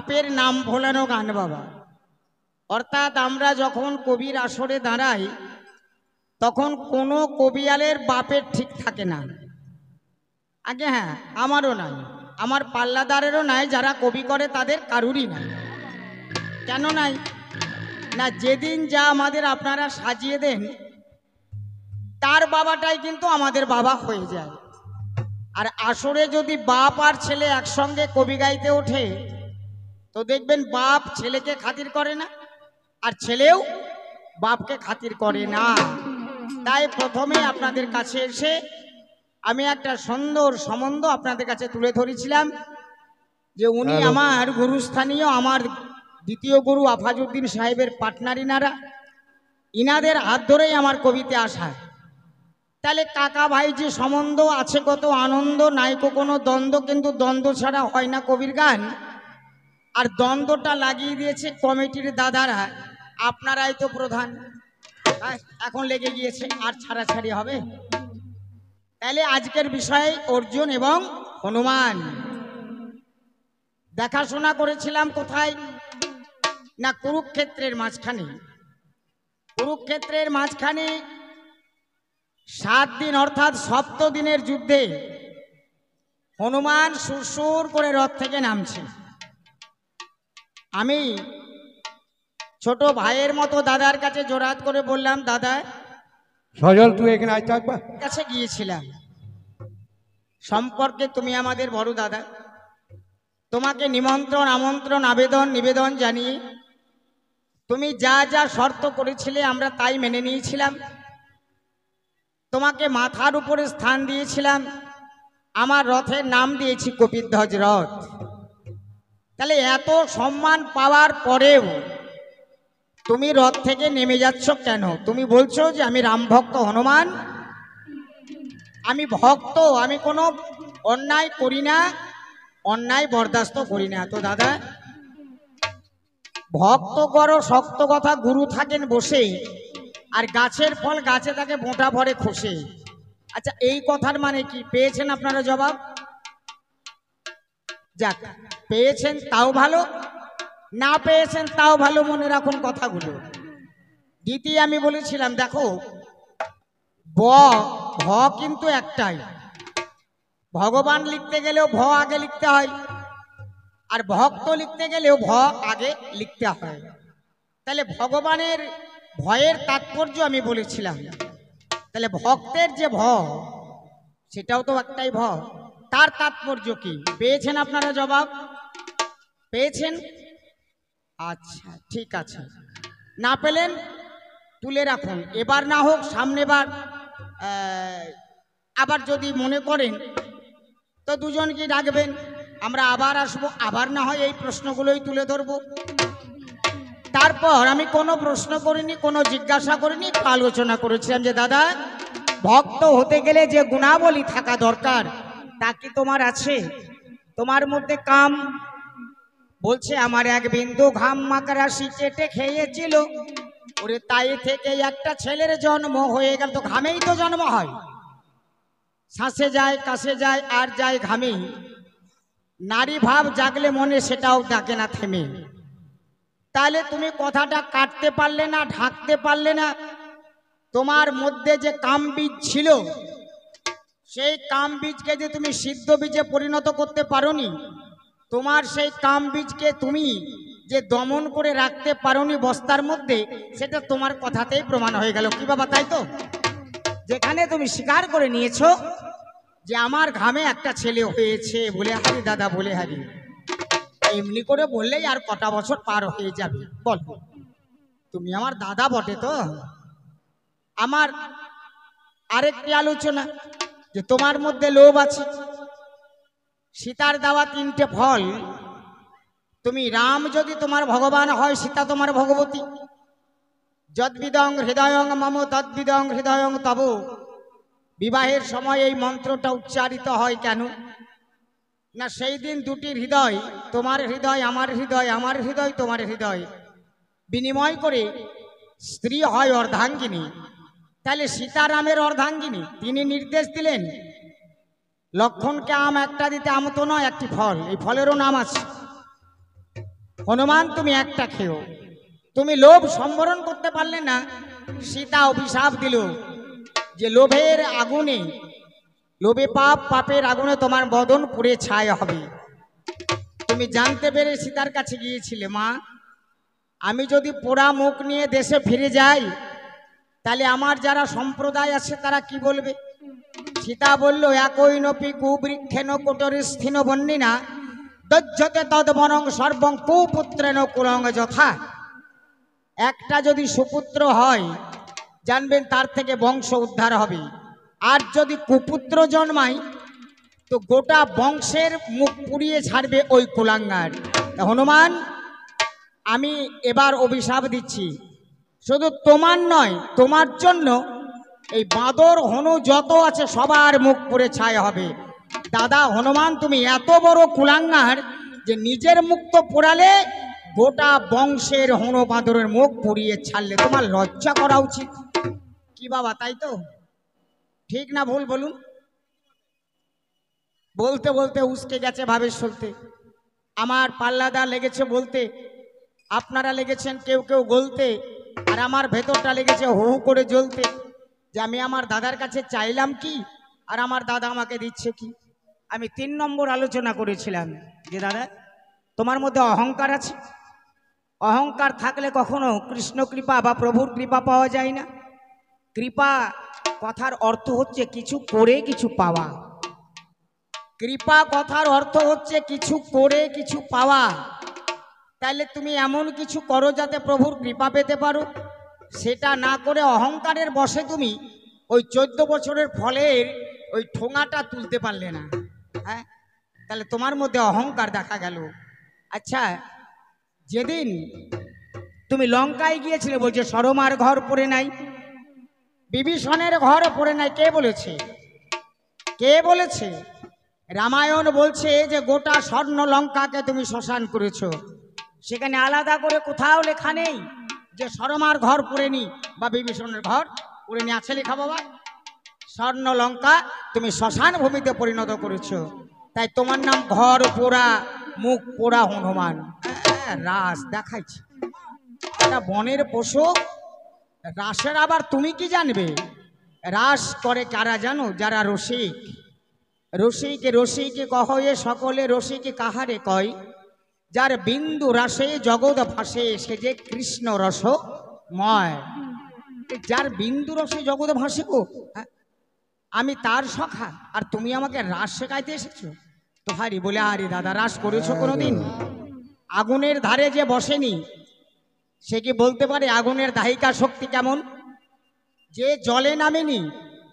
বাপের নাম ভোলানো গান বাবা। অর্থাৎ আমরা যখন কবির আসরে দাঁড়াই তখন কোনো কবিয়ালের বাপের ঠিক থাকে না। আগে হ্যাঁ, আমারও নাই, আমার পাল্লাদারেরও নাই, যারা কবি করে তাদের কারুরই নাই। কেন নাই? না, যেদিন যা আমাদের আপনারা সাজিয়ে দেন তার বাবাটাই কিন্তু আমাদের বাবা হয়ে যায়। আর আসরে যদি বাপ আর ছেলে একসঙ্গে কবি গাইতে ওঠে তো দেখবেন বাপ ছেলেকে খাতির করে না, আর ছেলেও বাপকে খাতির করে না। তাই প্রথমে আপনাদের কাছে এসে আমি একটা সুন্দর সম্বন্ধ আপনাদের কাছে তুলে ধরেছিলাম যে উনি আমার গুরুস্থানীয়, আমার দ্বিতীয় গুরু আফাজউদ্দিন সাহেবের পার্টনার ইনারা, ইনাদের হাত ধরেই আমার কবিতে আসা। তাহলে কাকা ভাই যে সম্বন্ধ আছে, কত আনন্দ, নাইকো কোনো দ্বন্দ্ব, কিন্তু দ্বন্দ্ব ছাড়া হয় না কবির গান। আর দ্বন্দ্বটা লাগিয়ে দিয়েছে কমিটির দাদারা, আপনারাই তো প্রধান, এখন লেগে গিয়েছে, আর ছাড়াছাড়ি হবে। তাহলে আজকের বিষয় অর্জুন এবং হনুমান। দেখাশোনা করেছিলাম কোথায়? না, কুরুক্ষেত্রের মাঝখানে। কুরুক্ষেত্রের মাঝখানে 7 দিন অর্থাৎ 7 দিনের যুদ্ধে হনুমান সুরসুর করে রথ থেকে নামছে। আমি ছোট ভাইয়ের মতো দাদার কাছে জোরাত করে বললাম, দাদা সজল তুই এখানে আয় থাকবা। কাছে গিয়েছিলাম, সম্পর্কে তুমি আমাদের বড় দাদা, তোমাকে নিমন্ত্রণ আমন্ত্রণ আবেদন নিবেদন জানিয়ে তুমি যা যা শর্ত করেছিলে আমরা তাই মেনে নিয়েছিলাম। তোমাকে মাথার উপরে স্থান দিয়েছিলাম, আমার রথের নাম দিয়েছি কপিধ্বজ রথ। তাহলে এত সম্মান পাওয়ার পরেও তুমি রথ থেকে নেমে যাচ্ছ কেন? তুমি বলছো যে আমি রাম ভক্ত হনুমান, আমি ভক্ত, আমি কোনো অন্যায় করি না, অন্যায় বরদাস্ত করি না। তো দাদা, ভক্ত করো শক্ত কথা, গুরু থাকেন বসে, আর গাছের ফল গাছে থাকে বোঁটা ভরে খসে। আচ্ছা, এই কথার মানে কি? পেয়েছেন আপনারা জবাব? যাক, পেয়েছেন তাও ভালো, না পেয়েছেন তাও ভালো, মনে রাখুন কথাগুলো। দ্বিতীয় আমি বলেছিলাম, দেখো ভ কিন্তু একটাই, ভগবান লিখতে গেলেও ভ আগে লিখতে হয়, আর ভক্ত লিখতে গেলেও ভ আগে লিখতে হয়। তাহলে ভগবানের ভয়ের তাৎপর্য আমি বলেছিলাম। তাহলে ভক্তের যে ভ, সেটাও তো একটাই ভ, তার তাৎপর্য কি? পেয়েছেন আপনারা জবাব? পেয়েছেন? আচ্ছা ঠিক আছে, না পেলেন তুলে রাখুন, এবার না হোক সামনেবার আবার যদি মনে করেন তো দুজনকে ডাকবেন, আমরা আবার আসবো, আবার না হয় এই প্রশ্নগুলোই তুলে ধরবো। তারপর আমি কোনো প্রশ্ন করিনি, কোনো জিজ্ঞাসা করিনি, আলোচনা করেছিলাম যে দাদা, ভক্ত হতে গেলে যে গুণাবলী থাকা দরকার তা কি তোমার আছে? তোমার মধ্যে কাম, বলছে আমার এক বিন্দু ঘাম মাকড়াসি চেটে খেয়েছিল, ওরে তাই থেকে একটা ছেলের জন্ম হয়ে গেল। তো ঘামেই তো জন্ম হয়, শ্বাসে যায় কাশে যায় আর যায় ঘামে। নারী ভাব জাগলে মনে সেটাও ডাকে না থেমে। তাহলে তুমি কথাটা কাটতে পারলে না, ঢাকতে পারলে না। তোমার মধ্যে যে কাম বীজ ছিল, সেই কাম বীজকে যে তুমি সিদ্ধ বীজে পরিণত করতে পারোনি, তোমার সেই কাম বীজকে তুমি যে দমন করে রাখতে পারোনি বস্তার মধ্যে, সেটা তোমার কথাতেই প্রমাণ হয়ে গেল। কি বাবা, তাই তো? যেখানে তুমি স্বীকার করে নিয়েছো যে আমার ঘামে একটা ছেলে হয়েছে, বলে হারি দাদা, বলে হারি, এমনি করে বললেই আর কটা বছর পার হয়ে যাবে। বল, তুমি আমার দাদা বটে তো। আমার আরেকটি আলোচনা যে তোমার মধ্যে লোভ আছে। সীতার দেওয়া 3টে ফল, তুমি রাম যদি তোমার ভগবান হয়, সীতা তোমার ভগবতী। যদ্বিদং হৃদয়ং মম তদ্বিদং হৃদয়ং তব। বিবাহের সময় এই মন্ত্রটা উচ্চারিত হয় কেন? না, সেই দিন দুটি হৃদয়, তোমার হৃদয় আমার হৃদয়, আমার হৃদয় তোমার হৃদয়, বিনিময় করে স্ত্রী হয় অর্ধাঙ্গিনী। তাহলে সীতারামের অর্ধাঙ্গিনী, তিনি নির্দেশ দিলেন লক্ষণকে আম একটা দিতে। আম তো নয়, একটি ফল, এই ফলেরও নাম আছে। হনুমান তুমি একটা খেও। তুমি লোভ সম্বরণ করতে পারলে না, সীতা অভিশাপ দিল যে লোভের আগুনে, লোভে পাপ, পাপের আগুনে তোমার বদন পুড়ে ছাই হবে। তুমি জানতে পেরে সীতার কাছে গিয়েছিলে, মা আমি যদি পোড়া মুখ নিয়ে দেশে ফিরে যাই তাহলে আমার যারা সম্প্রদায় আছে তারা কি বলবে? সীতা বলল, একই নপি কুবৃক্ষেন কোটরি স্থিন বন্যিনা দজ্জতে তদ্বনং সর্বং কুপুত্রেণ কুলং যথা। একটা যদি সুপুত্র হয় জানবেন তার থেকে বংশ উদ্ধার হবে, আর যদি কুপুত্র জন্মায় তো গোটা বংশের মুখ পুড়িয়ে ছাড়বে ওই কুলাঙ্গার। হনুমান আমি এবার অভিশাপ দিচ্ছি, শুধু তোমার নয়, তোমার জন্য এই বাঁদর হনু যত আছে সবার মুখ পুড়ে ছাই হবে। দাদা হনুমান তুমি এত বড় কুলাঙ্গার যে নিজের মুখ তো পোড়ালে, গোটা বংশের হনু বাঁদরের মুখ পুড়িয়ে ছাড়লে, তোমার লজ্জা করা উচিত। কি বাবা, তাই তো? ঠিক না ভুল বলুন? বলতে বলতে উস্কে গেছে ভাবের সলতে। আমার পাল্লাদা লেগেছে বলতে, আপনারা লেগেছেন কেউ কেউ গলতে, আর আমার ভেতরটা লেগেছে হু হু করে জ্বলতে যে আমি আমার দাদার কাছে চাইলাম কি আর আমার দাদা আমাকে দিচ্ছে কি। আমি 3 নম্বর আলোচনা করেছিলাম যে দাদা তোমার মধ্যে অহংকার আছে। অহংকার থাকলে কখনো কৃষ্ণ কৃপা বা প্রভুর কৃপা পাওয়া যায় না। কৃপা কথার অর্থ হচ্ছে কিছু করে কিছু পাওয়া। কৃপা কথার অর্থ হচ্ছে কিছু করে কিছু পাওয়া। তাইলে তুমি এমন কিছু করো যাতে প্রভুর কৃপা পেতে পারো, সেটা না করে অহংকারের বশে তুমি ওই 14 বছরের ফলের ওই ঠোঙাটা তুলতে পারলে না। হ্যাঁ, তাহলে তোমার মধ্যে অহংকার দেখা গেল। আচ্ছা, যেদিন তুমি লঙ্কায় গিয়েছিলে বলছে সরমার ঘর পড়ে নাই, বিভীষণের ঘর পড়ে নাই, কে বলেছে? কে বলেছে? রামায়ণ বলছে যে গোটা স্বর্ণ লঙ্কাকে তুমি শ্মশান করেছো। সেখানে আলাদা করে কোথাও লেখা নেই যে সরমার ঘর পড়েনি বা বিভীষণের ঘর পড়েনি। আছে লেখা বাবা? স্বর্ণ লঙ্কা তুমি শ্মশান ভূমিতে পরিণত করেছো, তাই তোমার নাম ঘর পোড়া মুখ পোড়া হনুমান। রাস দেখাইছে, এটা বনের পশু। রাসের আবার তুমি কি জানবে? রাস করে কারা জানো? যারা রসিক। রসিকে রসিকে কহে সকলে রসিকে কাহারে কয়, যার বিন্দু রাসে জগৎ ভাসে সে যে কৃষ্ণ রসময়। যার বিন্দু রসে জগৎ ভাসে গো, আমি তার সখা, আর তুমি আমাকে রাস শেখাইতে এসেছো? তো হারি বলে, আরে দাদা রাস করেছো কোনোদিন? আগুনের ধারে যে বসেনি সে কি বলতে পারে আগুনের দাহিকা শক্তি কেমন? যে জলে নামেনি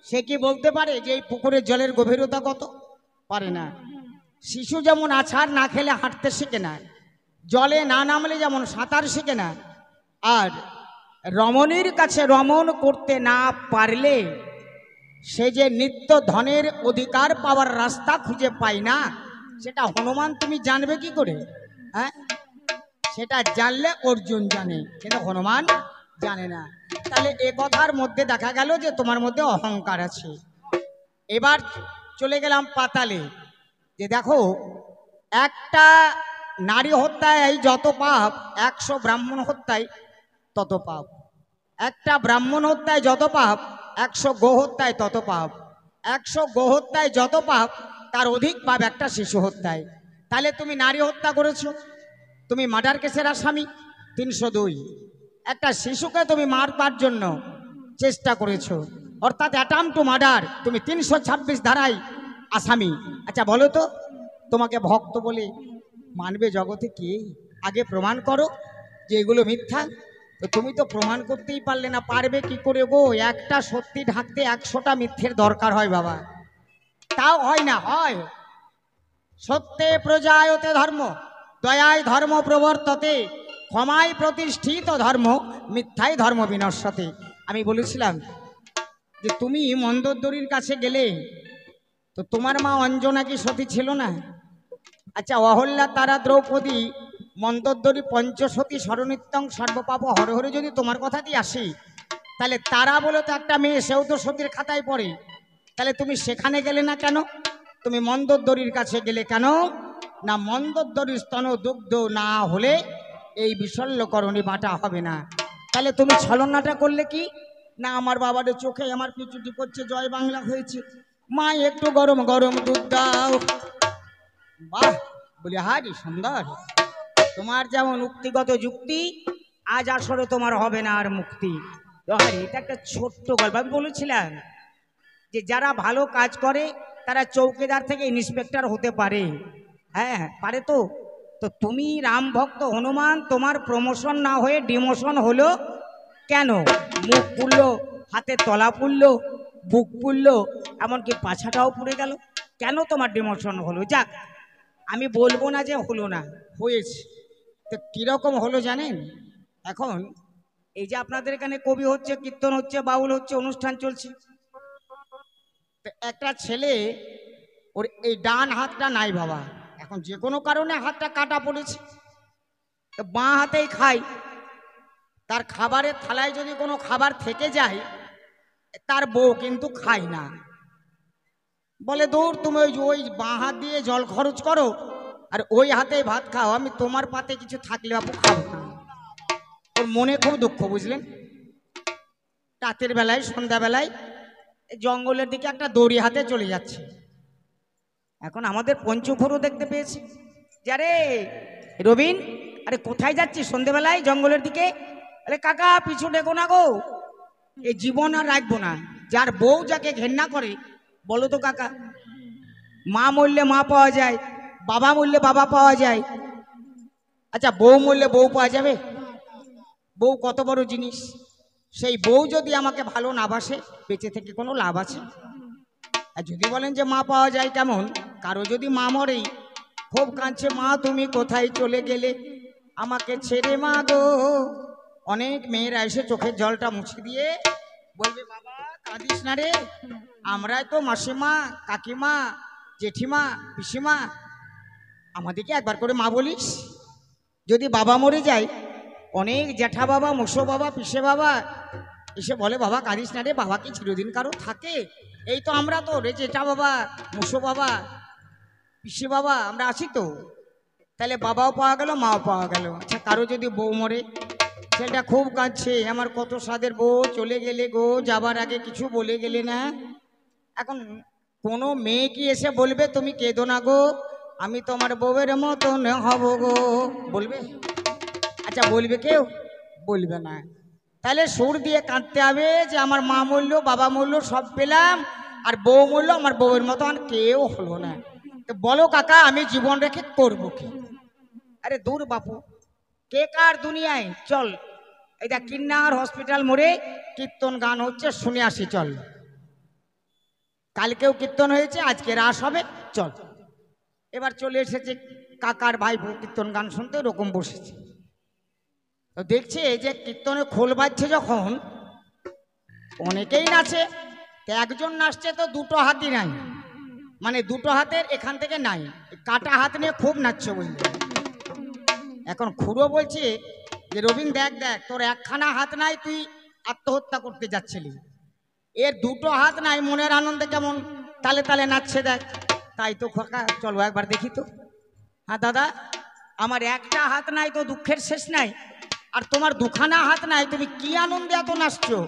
সে কি বলতে পারে যে এই পুকুরের জলের গভীরতা কত? পারে না। শিশু যেমন আছাড় না খেলে হাঁটতে শেখে না, জলে না নামলে যেমন সাঁতার শেখে না, আর রমণীর কাছে রমণ করতে না পারলে সে যে নিত্য ধনের অধিকার পাওয়ার রাস্তা খুঁজে পায় না, সেটা হনুমান তুমি জানবে কি করে? হ্যাঁ, সেটা জানলে অর্জুন জানে, কিন্তু হনুমান জানে না। তাহলে এ কথার মধ্যে দেখা গেল যে তোমার মধ্যে অহংকার আছে। এবার চলে গেলাম পাতালে, যে দেখো একটা নারী হত্যায় যত পাপ 100 ব্রাহ্মণ হত্যায় তত পাপ। একটা ব্রাহ্মণ হত্যায় যত পাপ 100 গো হত্যায় তত পাপ। 100 গো হত্যায় যত পাপ তার অধিক পাপ একটা শিশু হত্যায়। তাহলে তুমি নারী হত্যা করেছো, তুমি মার্ডার কেসের আসামি 302। একটা শিশুকে তুমি মারবার জন্য চেষ্টা করেছো, অর্থাৎ অ্যাটাম্প টু মার্ডার, তুমি 326 ধারায় আসামি। আচ্ছা বলো তো, তোমাকে ভক্ত বলে মানবে জগতে কে? আগে প্রমাণ করো যে এগুলো মিথ্যা। তো তুমি তো প্রমাণ করতেই পারলে না, পারবে কি করে গো? একটা সত্যি ঢাকতে 100টা মিথ্যের দরকার হয় বাবা, তাও হয় না। হয় সত্যে প্রজায়তে ধর্ম, দয়ায় ধর্ম প্রবর্ততে, ক্ষমায় প্রতিষ্ঠিত ধর্ম, মিথ্যায় ধর্ম বিনশ্যতে। আমি বলেছিলাম যে তুমি মন্দোদরীর কাছে গেলে তো তোমার মা অঞ্জনা কি সতী ছিল না? আচ্ছা, অহল্যা তারা দ্রৌপদী মন্দোদরী পঞ্চসতী স্মরণিত্যং সর্বপাপ হরহরে যদি তোমার কথা দিয়ে আসি, তাহলে তারা বলে তো একটা মেয়ে, সেও তো সতীর খাতায় পড়ে। তাহলে তুমি সেখানে গেলে না কেন? তুমি মন্দোদরীর কাছে গেলে কেন? না মন্দোদরী স্তন দুগ্ধ না হলে এই বিশল্যকরণী বাটা হবে না। তাহলে তুমি ছলনাটা করলে কি না, আমার বাবার চোখে আমার পিছুটি করছে, জয় বাংলা হয়েছে, মা একটু গরম গরম দুধ দাও। বাহ, বলি হারি সুন্দর, তোমার যেমন উক্তিগত যুক্তি, আজ আসলে তোমার হবে না আর মুক্তি। হারি, এটা একটা ছোট্ট গল্প। আমি বলেছিলাম যে যারা ভালো কাজ করে তারা চৌকিদার থেকে ইন্সপেক্টর হতে পারে। হ্যাঁ পারে তো। তো তুমি রাম ভক্ত হনুমান, তোমার প্রমোশন না হয়ে ডিমোশন হলো কেন? মুখ পুড়লো, হাতে তলা পুড়লো, বুক পুড়লো, এমনকি পাছাটাও পুড়ে গেল, কেন তোমার ডিমোশন হলো? যাক, আমি বলবো না যে হলো না, হয়েছে। তো কীরকম হলো জানেন? এখন এই যে আপনাদের এখানে কবি হচ্ছে, কীর্তন হচ্ছে, বাউল হচ্ছে, অনুষ্ঠান চলছে, তো একটা ছেলে, ওর এই ডান হাতটা নাই বাবা, এখন যে কোনো কারণে হাতটা কাটা পড়েছে, তো বাঁ হাতেই খায়। তার খাবারের থালায় যদি কোনো খাবার থেকে যায়, তার বউ কিন্তু খায় না। বলে দূর, তুমি ওই বাঁ হাত দিয়ে জল খরচ করো আর ওই হাতেই ভাত খাও, আমি তোমার পাতে কিছু থাকলে আপু খাবো না। ওর মনে খুব দুঃখ, বুঝলেন? রাতের বেলায়, সন্ধ্যাবেলায় জঙ্গলের দিকে একটা দড়ি হাতে চলে যাচ্ছে। এখন আমাদের পঞ্চুখুরও দেখতে পেয়েছি, যারে রবিন, আরে কোথায় যাচ্ছিস সন্ধ্যেবেলায় জঙ্গলের দিকে? আরে কাকা পিছু ডেকো না গো, এই জীবন আর রাখবো না। যার বউ যাকে ঘেন্না করে, বলো তো কাকা, মা মরলে মা পাওয়া যায়, বাবা মরলে বাবা পাওয়া যায়, আচ্ছা বউ মরলে বউ পাওয়া যাবে? বউ কত বড় জিনিস, সেই বউ যদি আমাকে ভালো না বাসে, বেঁচে থেকে কোনো লাভ আছে? আর যদি বলেন যে মা পাওয়া যায় কেমন, কারো যদি মা মরেই খুব কাঁদছে, মা তুমি কোথায় চলে গেলে আমাকে ছেড়ে মা গো, অনেক মেয়েরা এসে চোখের জলটা মুছে দিয়ে বলবে বাবা কাঁদিস না রে, আমরাই তো মাসিমা, কাকিমা, জেঠিমা, পিসিমা, আমাদেরকে একবার করে মা বলিস। যদি বাবা মরে যায়, অনেক জ্যাঠা বাবা, মশো বাবা, পিসে বাবা এসে বলে বাবা কাঁদিস না রে, বাবা কি চিরদিন কারো থাকে? এই তো আমরা তো রে জেঠা বাবা, মশো বাবা, পিসে বাবা, আমরা আছি তো। তাহলে বাবাও পাওয়া গেল, মাও পাওয়া গেল। আচ্ছা কারো যদি বউ মরে, ছেলেটা খুব কাঁদছে, আমার কত সাদের বউ চলে গেলে গো, যাবার আগে কিছু বলে গেলে না। এখন কোনো মেয়ে কি এসে বলবে তুমি কেঁদো না গো, আমি তোমার বউয়ের মতন হব গো? বলবে? আচ্ছা বলবে কেউ? বলবে না। তাহলে সুর দিয়ে কাঁদতে হবে যে আমার মা মরলো, বাবা মরলো, সব পেলাম, আর বউ মরলো, আমার বউয়ের মতো আর কেউ হলো না। তো বলো কাকা আমি জীবন রেখে করবো কি? আরে দূর বাপু, কে কার দুনিয়ায়, চল এটা কিন্নার হসপিটাল মোড়ে কীর্তন গান হচ্ছে, শুনে আসি চল। কালকেও কীর্তন হয়েছে, আজকে রাস হবে, চল। এবার চলে এসেছে কাকার ভাই কীর্তন গান শুনতে, ওরকম বসেছে। তো দেখছে যে কীর্তনে খোল বাজছে যখন, অনেকেই নাচে, তো একজন নাচছে তো দুটো হাতই নাই, মানে দুটো হাতের এখান থেকে নাই, কাটা হাত নিয়ে খুব নাচছে বুঝলি। এখন খুড়ো বলছে যে রবীন দেখ দেখ, তোর একখানা হাত নাই, তুই আত্মহত্যা করতে যাচ্ছিলি, এর দুটো হাত নাই, মনের আনন্দে কেমন তালে তালে নাচছে দেখ। তাই তো খোকা, চলো একবার দেখি তো। হ্যাঁ দাদা, আমার একটা হাত নাই তো দুঃখের শেষ নাই, আর তোমার দুখানা হাত নাই, তুমি কি আনন্দে এত নাচছো?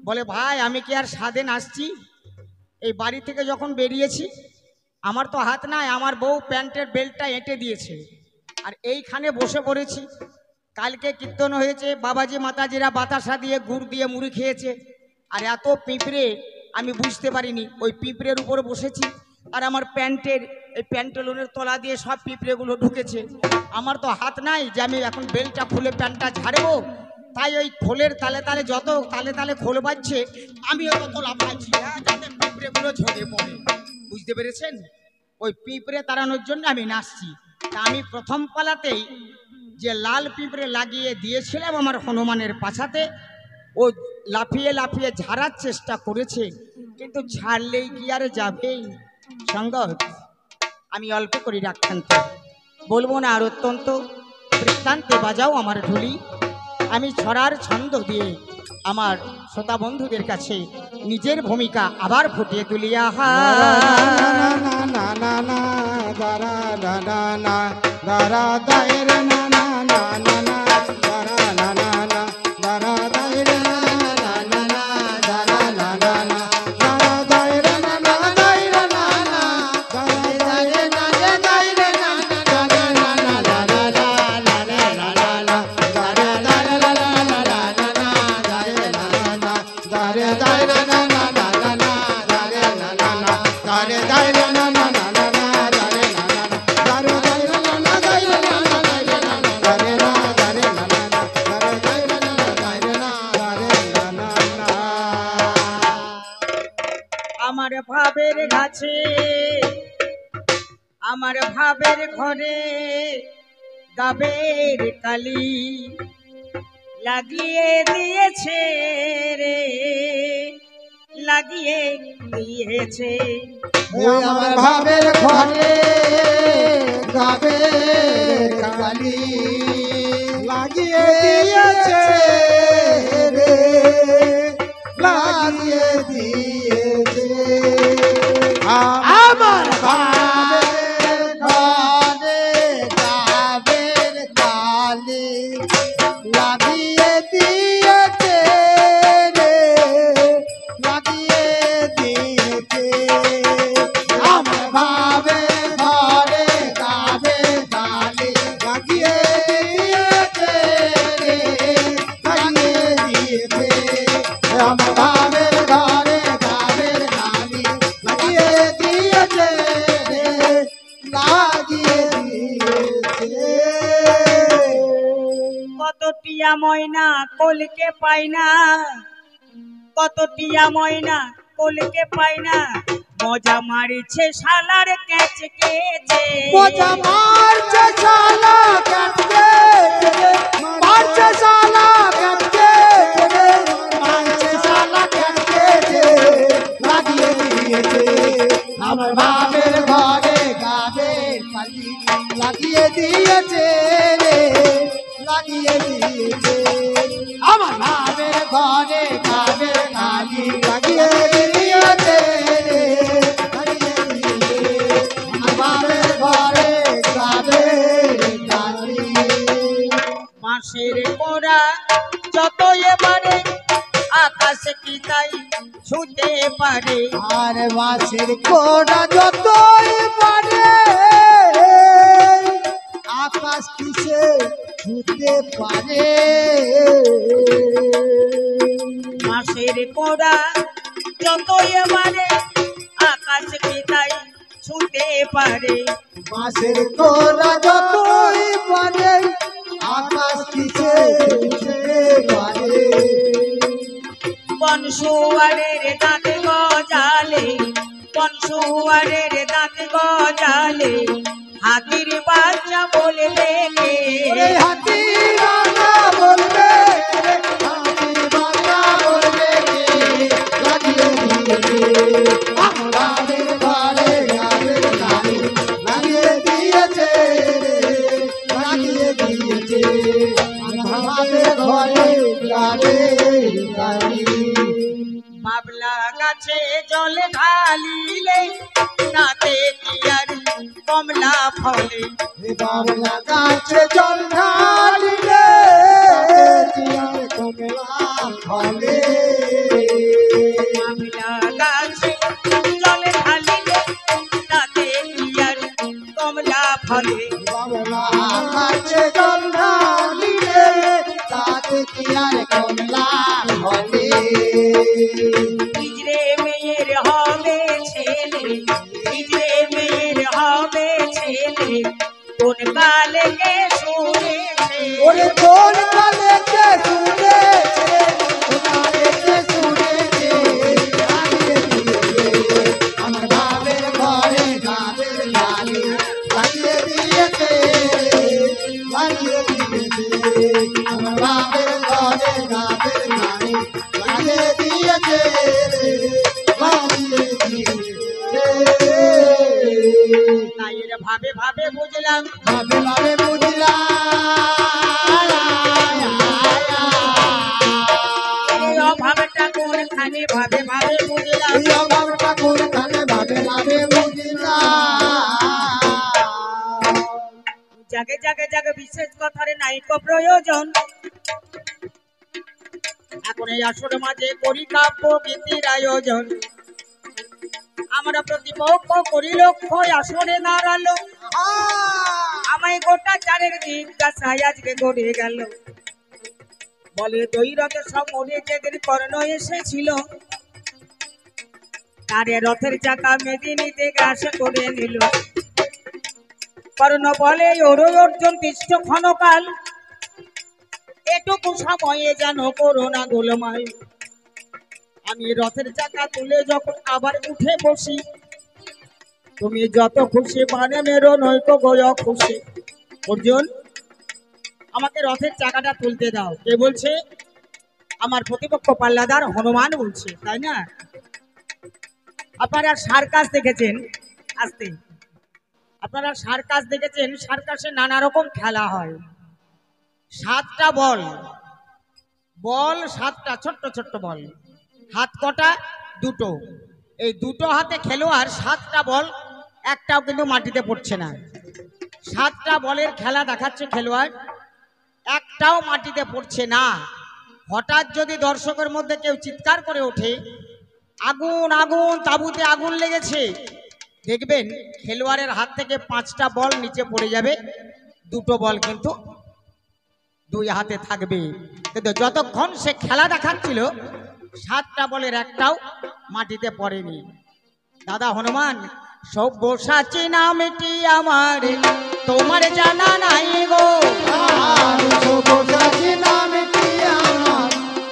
বলে ভাই আমি কি আর সাধে নাচছি? এই বাড়ি থেকে যখন বেরিয়েছি আমার তো হাত নাই, আমার বউ প্যান্টের বেল্টটা এঁটে দিয়েছে, আর এইখানে বসে পড়েছি। কালকে কীর্তন হয়েছে, বাবাজি মাতাজিরা বাতাসা দিয়ে গুড় দিয়ে মুড়ি খেয়েছে, আর এত পিঁপড়ে আমি বুঝতে পারিনি, ওই পিঁপড়ের উপরে বসেছি, আর আমার প্যান্টের এই প্যান্টেলনের তলা দিয়ে সব পিঁপড়েগুলো ঢুকেছে। আমার তো হাত নাই যে আমি এখন বেল্টটা খুলে প্যান্টটা ঝাড়বো, তাই ওই খোলের তালে তালে যত তালে তালে খোল বাজছে, আমিও তত লাফাচ্ছি যাতে পিঁপড়েগুলো ঝরে পড়ে। বুঝতে পেরেছেন? ওই পিঁপড়ে তাড়ানোর জন্য আমি নাচছি। তা আমি প্রথম পালাতেই যে লাল পিঁপড়ে লাগিয়ে দিয়েছিলাম আমার হনুমানের পাছাতে, ও লাফিয়ে লাফিয়ে ঝাড়ার চেষ্টা করেছে, কিন্তু ছাড়লেই কি আর যাবেই? সঙ্গত আমি অল্প করি রাখান্ত, বলবো না আর অত্যন্ত বৃত্তান্তে বাজাও আমার ঢুলি। আমি ছড়ার ছন্দ দিয়ে আমার শ্রোতা বন্ধুদের কাছে নিজের ভূমিকা আবার ফুটিয়ে তুলিয়া দারা না না না দারা দায়রে না না না না না দারা না না না দারা দায়রে না না না না দারা না না না দারা দায়রে না না দায়রে না না দারা দায়রে না না দায়রে না না দারা না না দারা না না না না দারা দায়রে না না না না দারে না না দারে দায়রে না না না না দারে না না না দারে দায়রে না না না না দারে না না দারে দায়রে না না দায়রে না না দারে না দারে না দারে না না দারে দায়রে না না দারে না দারে না না না আমার ভাবের গাছে আমার ভাবের ঘরে গাবের কালি লাগিয়ে দিয়েছে রে, লাগিয়ে দিয়েছে। আমার ভাবের ঘরে গাবের কালি লাগিয়ে দিয়েছে রে, লাগিয়ে দিয়েছে। আমার ভাবের ঘরে গাবের কালি লাগিয়ে দিয়েছে রে, লাগিয়ে দিয়েছে। আমার ভাবের ঘরে গাবের কালি লাগিয়ে দিয়েছে রে, লাগিয়ে দিয়েছে। আমার ভাবের ঘরে গাবের কালি লাগিয়ে দিয়েছে রে, লাগিয়ে দিয়েছে। কত টিয়া ময়না কোলকে পাই না, কত টিয়া ময়না কোলকে পাই না, মজা মারিছে শালার ক্যাচ কেচে। মজা মারছে শালা কাটকে রে, মারছে শালা কাটকে রে, মারছে শালা কাটকে রে, লাগিয়ে দিয়েছে। আমার ভাবের ঘরে গাবের কালি লাগিয়ে দিয়েছে রে, লাগিয়ে দিয়েছে। আমার ভাবের ঘরে গাবের কালি লাগিয়ে দিয়েছে রে, লাগিয়ে দিয়েছে। আমার ভাবের ঘরে গাবের কালি। মাসের কোরা যত এবারে আকাশে কি তাই ছুতে পারে। আর মাছের কোড়া যতই পারে আকাশ কিসে ছুতে পারে। মাসের কোরা যত এবারে আকাশে কি তাই ছুতে পারে। মাছের কোড়া যতই পারে আকাশ কিসে ছুতে পারে। বনশুয়ারের দাঁত গজালে, বনশুয়ারের দাঁত গজালে, হাতির বাচ্চা বলবে কে। ওরে হাতি রাজা বলবে রে, হাতি রাজা বলবে কে, লাগিয়ে দিয়েছে। আমার ভাবের ঘরে গাবের কালি লাগিয়ে দিয়েছে রে, লাগিয়ে দিয়েছে। আমার ভাবের ঘরে গাবের কালি। বাবলা গাছে জল ঢালিলে তাতে কি আর কমলা ফলে। এ বাবলা গাছে জল ঢালিলে তিয়ার কমলা ফলে। বাবলা গাছে জল ঢালিলে তাতে কি আর কমলা ফলে। বাবলা গাছে জল ঢালিলে তাতে তিয়ার কমলা ফলে। হিজড়ে মেয়ের হবে ছেলে, হিজড়ে মেয়ের হবে ছেলে, কোন কালে কে শুনেছে। ওরে কোন কালে কে শুনেছে, কালে কে শুনেছে, লাগিয়ে দিয়েছে। আমার ভাবের ঘরে গাবের কালি লাগিয়ে দিয়েছে, লাগিয়ে দিয়েছে। আমার ভাবের ঘরে গাবের কালি লাগিয়ে দিয়েছে, লাগিয়ে দিয়েছে। তাই এর ভাবে ভাবে বুঝলাম, ভাবে ভাবে বুঝলাম এই অভাবটা কোনখানে ভাবে ভাবে বুঝলাম। এই অভাবটা কোনখানে ভাবে ভাবে বুঝলাম। জাগে জাগে জাগে বিশেষ কথারে নাইক প্রয়োজন। এখন এই আসর মাঝে করি কাব্য গীতির আয়োজন। আমরা প্রতিপক্ষ করি লক্ষ্য আসরে দাঁড়ালো। আমায় গোটা চারের জিজ্ঞাসায় আজকে গড়ে গেল। বলে দৈরথ সমরে যেদিন কর্ণ এসেছিল, তারে রথের চাকা মেদিনীতে গ্রাস করে নিল। কর্ণ বলে ওরে অর্জুন তিষ্ঠ ক্ষণকাল, এটুকু সময়ে যেন করোনা গোলমাল। আমি রথের চাকা তুলে যখন আবার উঠে বসি, তুমি যত খুশি মানে মেরো নয়তো গয় খুশি। অর্জুন আমাকে রথের চাকাটা তুলতে দাও। কে বলছে? আমার প্রতিপক্ষ পাল্লাদার হনুমান বলছে, তাই না? আপনারা সার্কাস দেখেছেন, আসতে আপনারা সার্কাস দেখেছেন। সার্কাসে নানা রকম খেলা হয়। 7টা বল, বল 7টা, ছোট্ট ছোট্ট বল। হাত কটা? 2টো। এই 2টো হাতে খেলোয়াড় 7টা বল, একটাও কিন্তু মাটিতে পড়ছে না। 7টা বলের খেলা দেখাচ্ছে খেলোয়াড়, একটাও মাটিতে পড়ছে না। হঠাৎ যদি দর্শকের মধ্যে কেউ চিৎকার করে ওঠে, আগুন আগুন, তাঁবুতে আগুন লেগেছে, দেখবেন খেলোয়াড়ের হাত থেকে 5টা বল নিচে পড়ে যাবে, 2টো বল কিন্তু 2 হাতে থাকবে। কিন্তু যতক্ষণ সে খেলা দেখাচ্ছিল 7টা বলের একটাও মাটিতে পড়েনি। দাদা হনুমান, সব্যসাচী নামটি আমার তোমার জানা নাই গো। সব্যসাচী নামটি আমার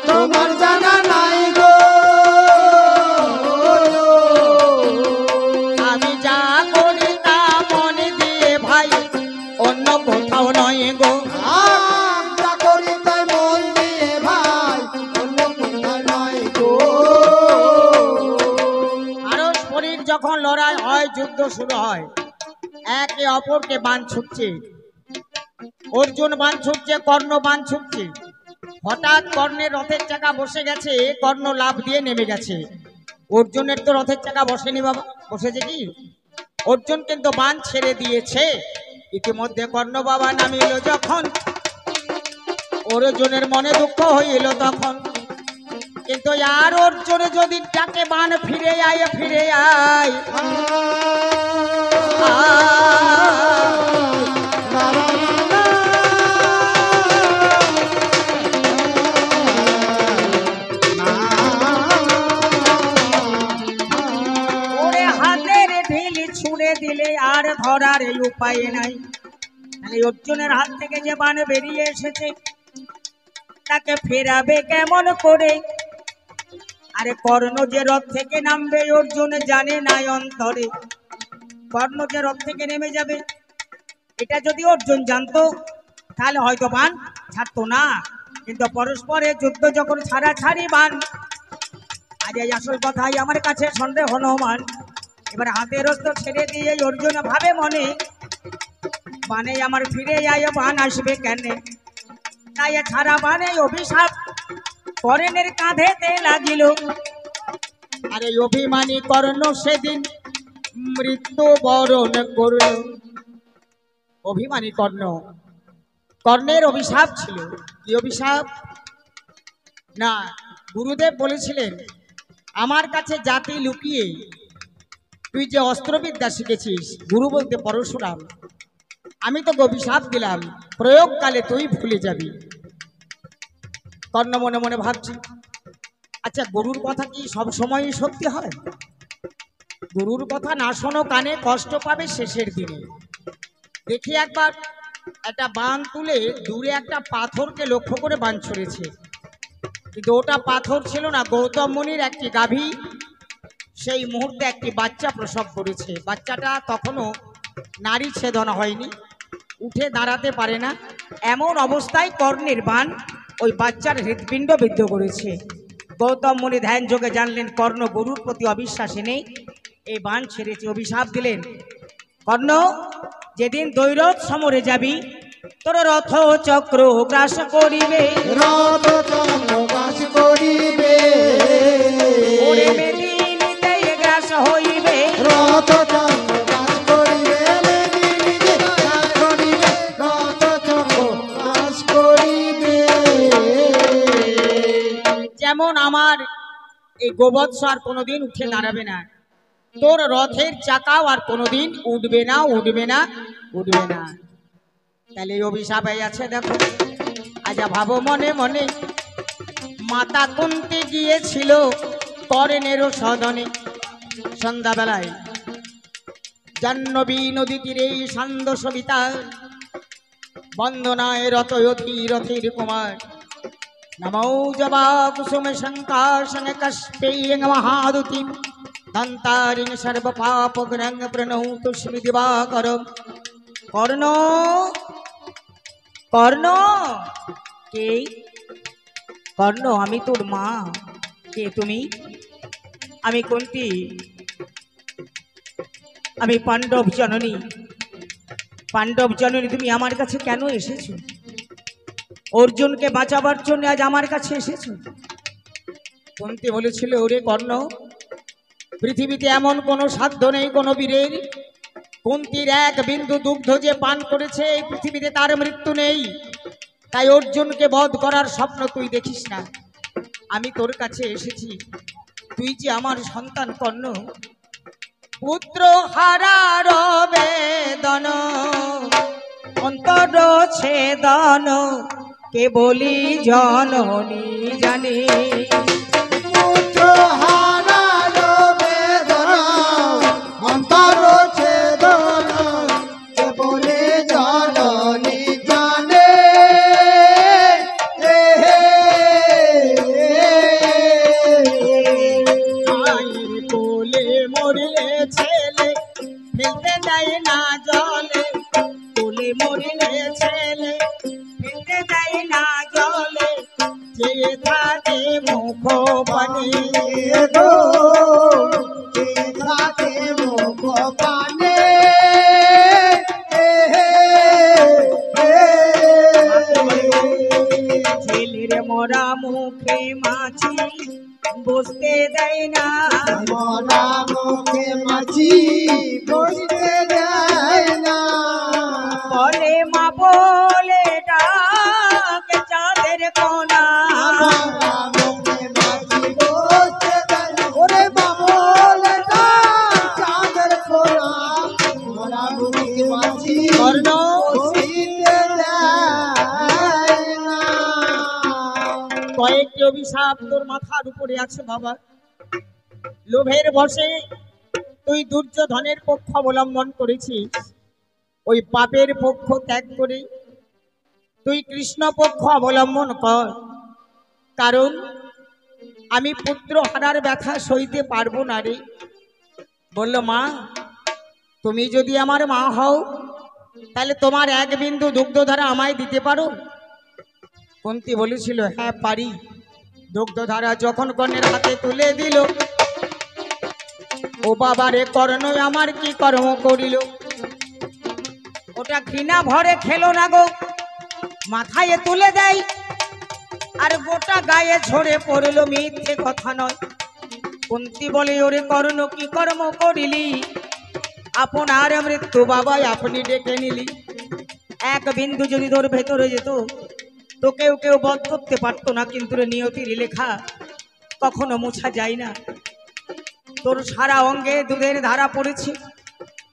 তোমার জানা নাই গো। আমি যা করি তা মনে দিয়ে ভাই, অন্য কোথাও নয় গো। যা করি তাই মন দিয়ে ভাই, অন্য কোথাও নয় গো। পারস্পরিক যখন লড়াই হয়, যুদ্ধ শুরু হয়, একে অপরকে বাণ ছুটছে। অর্জুন বাণ ছুটছে, কর্ণ বাণ ছুটছে। হঠাৎ কর্ণের রথের চাকা বসে গেছে, কর্ণ লাফ দিয়ে নেমে গেছে। অর্জুনের তো রথের চাকা বসেনি বাবা, বসেছে কি? অর্জুন কিন্তু বাণ ছেড়ে দিয়েছে। ইতিমধ্যে কর্ণ বাবা নামিল যখন, অর্জুনের মনে দুঃখ হইল তখন। কিন্তু আর অর্জুনে যদি ডাকে বাণ ফিরে আয়, ফিরে আয়। ওরে হাতের ঢিল ছুঁড়ে দিলে আর ধরার এই উপায় নাই। তাহলে অর্জুনের হাত থেকে যে বাণ বেরিয়ে এসেছে, তাকে ফেরাবে কেমন করে? আরে কর্ণ যে রথ থেকে নামবে অর্জুন জানে নাই অন্তরে। কর্ণ যে রথ থেকে নেমে যাবে, এটা যদি অর্জুন জানতো তাহলে হয়তো বাণ ছাড়তো না। কিন্তু পরস্পরের যুদ্ধ যখন ছাড়াছাড়ি বাণ, আজ এই আসল কথাই আমার কাছে সন্দেহ হনুমান। এবার হাতের অস্ত্র ছেড়ে দিয়ে অর্জুন ভাবে মনে, বাণে আমার ফিরে যায়, বাণ আসবে কেন? তাই ছাড়া বাণে অভিশাপ কর্ণের কাঁধেতে লাগিল। আর এই অভিমানী কর্ণ সেদিন মৃত্যু বরণ করল। অভিমানী কর্ণ, কর্ণের অভিশাপ ছিল। কি অভিশাপ? না, গুরুদেব বলেছিলেন, আমার কাছে জাতি লুকিয়ে তুই যে অস্ত্রবিদ্যা শিখেছিস, গুরু বলতে পরশুরাম, আমি তোকে অভিশাপ দিলাম, প্রয়োগকালে তুই ভুলে যাবি। কর্ণ মনে মনে ভাবছি, আচ্ছা গুরুর কথা কি সব সময় সত্যি হয়? গুরুর কথা না শোনো কানে কষ্ট পাবে শেষের দিনে। দেখি একবার একটা বাণ তুলে দূরে একটা পাথরকে লক্ষ্য করে বাণ ছড়েছে, কিন্তু ওটা পাথর ছিল না, গৌতম মুনির একটি গাভী সেই মুহূর্তে একটি বাচ্চা প্রসব করেছে। বাচ্চাটা তখনও নারী ছেদন হয়নি, উঠে দাঁড়াতে পারে না। এমন অবস্থায় কর্ণের বাণ ওই বাচ্চার হৃৎপিণ্ড বিদ্ধ করেছে। গৌতম মুনি ধ্যান যোগে জানলেন কর্ণ গুরুর প্রতি অবিশ্বাসী নেই, এই বাণ ছেড়েছে। অভিশাপ দিলেন, কর্ণ যেদিন দৈরথ সমরে যাবি, তোর রথ চক্র গ্রাস করিবে, রথ চক্র গ্রাস করিবে, ওরে মেদিনীতে গ্রাস হইবে, রথ চক্র গ্রাস করিবে, মেদিনীতে গ্রাস করিবে, রথ যেমন আমার এই গোবৎস আর কোনোদিন উঠে দাঁড়াবে না, তোর রথের চাকাও আর কোনোদিন উঠবে না, উঠবে না, উঠবে না। তাহলে এই অভিশাপ এই আছে দেখো। আচ্ছা ভাবো মনে মনে, মাতা কুন্তি গিয়েছিল কর্ণের সদনে সন্ধ্যাবেলায়, জাহ্নবী নদী তীরে সান্ধ্য সবিতা বন্দনায় রথয়থী রথের কুমার নমো জবা কুসুম শঙ্কাশন কস্পেয়ং মহাদুতি দন্তারিং সর্ব পাপ গ্রং প্রণৌতু স্মি দিবাকরম। কর্ণ, কর্ণ কে? কর্ণ আমি তোর মা। কে তুমি? আমি কুন্তী, আমি পাণ্ডব জননী। পাণ্ডব জননী তুমি আমার কাছে কেন এসেছো? অর্জুনকে বাঁচাবার জন্য আজ আমার কাছে এসেছো? কুন্তী বলেছিল, ওরে কর্ণ, পৃথিবীতে এমন কোনো সাধ্য নেই কোনো বীরের, কুন্তীর এক বিন্দু দুগ্ধ যে পান করেছে এই পৃথিবীতে তার মৃত্যু নেই। তাই অর্জুনকে বধ করার স্বপ্ন তুই দেখিস না। আমি তোর কাছে এসেছি, তুই যে আমার সন্তান কর্ণ, পুত্র হারার বেদন অন্তর ছেদন কে বলি জননী জানে। পুত্র হারার বেদনা অন্তর ছেদন কে বলে জননী জানে। মায়ের কোলে মরলে ছেলে ফেলতে দেয় না জলে, কোলে মরলে ছেলে ফেলতে দেয় না জলে, চেয়ে থাকে মুখ পানে গো থাকে মুখ পানে। ছেলের মরা মুখে মাছি বসতে দেয় না, মরা মুখে মাছি বসতে দেয় না। বলে মা বলে ডাক চাঁদের কোনা। মরা মুখে মাছি বসতে দেয় না। ওরে বাবলে ডাক চাঁদের কোনা। মরা মুখে মাছি কর্ণ, বসতে দেয় না। কয়েকটি অভিশাপ তোর মাথার উপরে আছে বাবা। লোভের বশে তুই দুর্যোধনের পক্ষ অবলম্বন করেছিস, ওই পাপের পক্ষ ত্যাগ করে তুই কৃষ্ণ পক্ষ অবলম্বন কর। কারণ আমি পুত্র হারার ব্যথা সইতে পারবো না রে। বলল, মা তুমি যদি আমার মা হও তাহলে তোমার এক বিন্দু দুগ্ধধারা আমায় দিতে পারো? কুন্তী বলেছিল, হ্যাঁ পারি। দুগ্ধধারা যখন কর্ণের হাতে তুলে দিল, ও বাবারে কর্ণ আমার কি কর্ম করিল। ওটা ঘৃণা ভরে খেলো না গো, মাথায় তুলে দেয় আর গোটা গায়ে ঝরে পড়ল, মিথ্যে কথা নয়। কুন্তী বলে, ওরে কর্ণ কি কর্ম করিলি? আপনার মৃত্যু বাবাই আপনি ডেকে নিলি। এক বিন্দু যদি তোর ভেতরে যেত তো কেউ কেউ বধ করতে পারতো না, কিন্তু নিয়তির লেখা কখনো মোছা যায় না। তোর সারা অঙ্গে দুধের ধারা পড়েছে,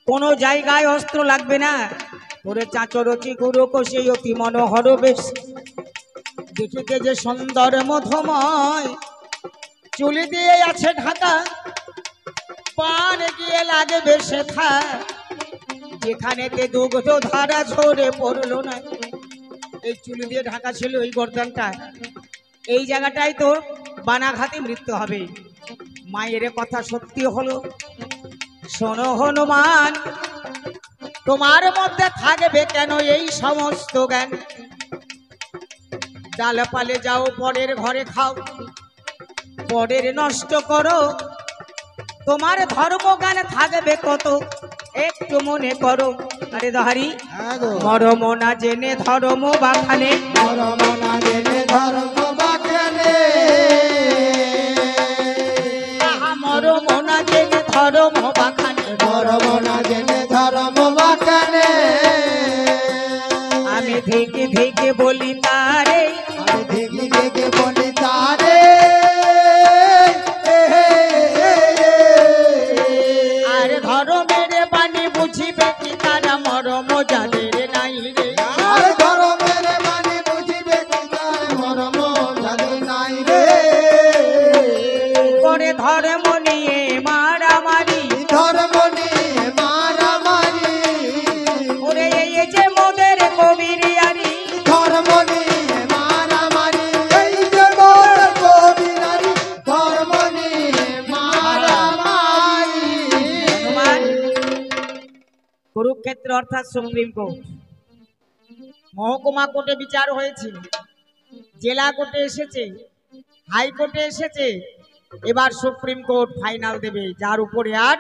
কোনো জায়গায় অস্ত্র লাগবে না। তোরে চাঁচরচি গুরু কষে অতি মনোহর বেশ, দেখিতে যে সুন্দর মধুময়, চুলি দিয়ে আছে ঢাকা, পান গিয়ে লাগে বেশে থা, যেখানেতে দুগ্ধ ধারা ঝরে পড়লো না। এই চুলি দিয়ে ঢাকা ছিল এই গর্দানটা, এই জায়গাটাই তোর বানাঘাতে মৃত্যু হবে। মায়ের কথা সত্যি হলো। শোনো হনুমান, তোমার মধ্যে থাকবে কেন এই সমস্ত জ্ঞান? ডালপালে যাও, পরের ঘরে খাও, পরের নষ্ট করো, তোমার ধর্মজ্ঞান থাকবে কত একটু মনে করো। আরে দহারি, মরম না জেনে ধর্ম বাখানে, মরম না জেনে ধর্ম বাখানে, মরম না জেনে ধর্ম বাখানে, মরম না জেনে ধর্ম বাখানে। আমি থেকে থেকে বলি তারে, আমি দেখি দেখে বলি তারে, অর্থাৎ সুপ্রিম কোর্ট। মহকুমা কোর্টে বিচার হয়েছে, জেলা কোর্টে এসেছে, হাইকোর্টে এসেছে, এবার সুপ্রিম কোর্ট ফাইনাল দেবে, যার উপরে আর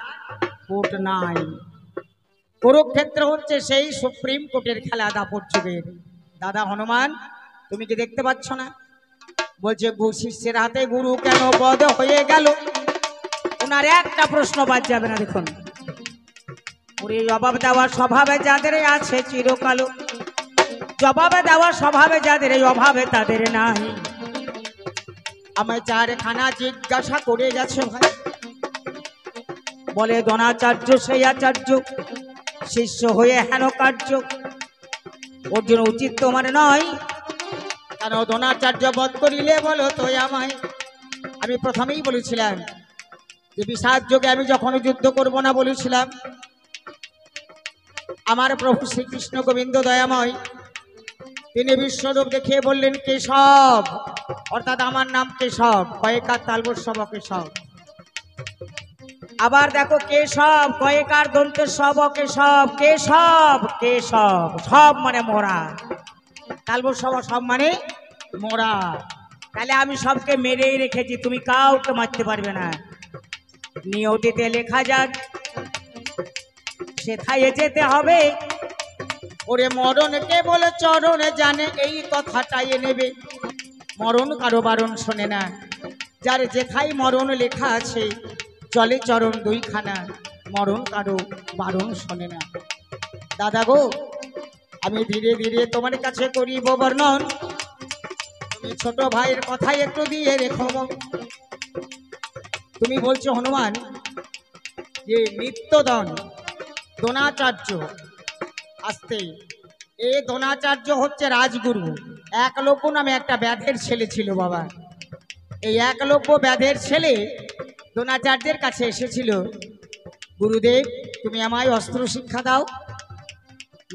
কোর্ট নাই। কুরুক্ষেত্র হচ্ছে সেই সুপ্রিম কোর্টের খেলা দাপট যুগের। দাদা হনুমান, তুমি কি দেখতে পাচ্ছ না? বলছে শিষ্যের হাতে গুরু কেন বধ হয়ে গেল? ওনার একটা প্রশ্ন বাদ যাবে না। দেখুন, ওরে জবাব দেওয়ার স্বভাবে যাদের আছে চিরকালো, জবাবে দেওয়ার স্বভাবে যাদের এই অভাবে তাদের নাই। আমায় চারখানা জিজ্ঞাসা করে গেছে ভাই। বলে দ্রোণাচার্য সেই আচার্য, শিষ্য হয়ে হেন কার্য ওর জন্য উচিত তোমার নয়। কেন দ্রোণাচার্য বধ করিলে বলো তো আমায়? আমি প্রথমেই বলেছিলাম যে বিষাদ যোগে আমি যখন যুদ্ধ করব না বলেছিলাম, আমার প্রভু শ্রীকৃষ্ণ গোবিন্দ দয়াময় তিনি বিশ্বরূপ দেখিয়ে বললেন কেশব, অর্থাৎ আমার নাম কেশব, কয়েকার তালবস্যব কেশব। আবার দেখো কেশব, কয়েকার দন্তের সব কেশব, কেশব কেশব, সব মানে মোরা, তালবস্যব সব মানে মোরা। তাহলে আমি সবকে মেরেই রেখেছি, তুমি কাউকে মারতে পারবে না। নিয়তিতে লেখা যাক, সেথায় যেতে হবে। ওরে মরণ কেবল চরণ জানে, এই কথাটাই নেবে। মরণ কারো বারণ শোনে না, যার যেথায় মরণ লেখা আছে চলে চরণ দুইখানা, মরণ কারো বারণ শোনে না। দাদা গো, আমি ধীরে ধীরে তোমার কাছে করিব বর্ণন, তুমি ছোট ভাইয়ের কথাই একটু দিয়ে রেখো। তুমি বলছো হনুমান যে নিত্যদন দ্রোণাচার্য আসতে, এই দ্রোণাচার্য হচ্ছে রাজগুরু। একলব্য নামে একটা ব্যাধের ছেলে ছিল বাবা। এই একলব্য ব্যাধের ছেলে দ্রোণাচার্যের কাছে এসেছিল, গুরুদেব তুমি আমায় অস্ত্র শিক্ষা দাও।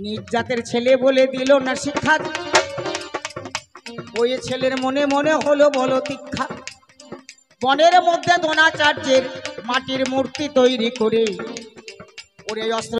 নিজ জাতের ছেলে বলে দিল না শিক্ষা। ওই ছেলের মনে মনে হলো বলো দীক্ষা। বনের মধ্যে দ্রোণাচার্যের মাটির মূর্তি তৈরি করে ওরে অস্ত্র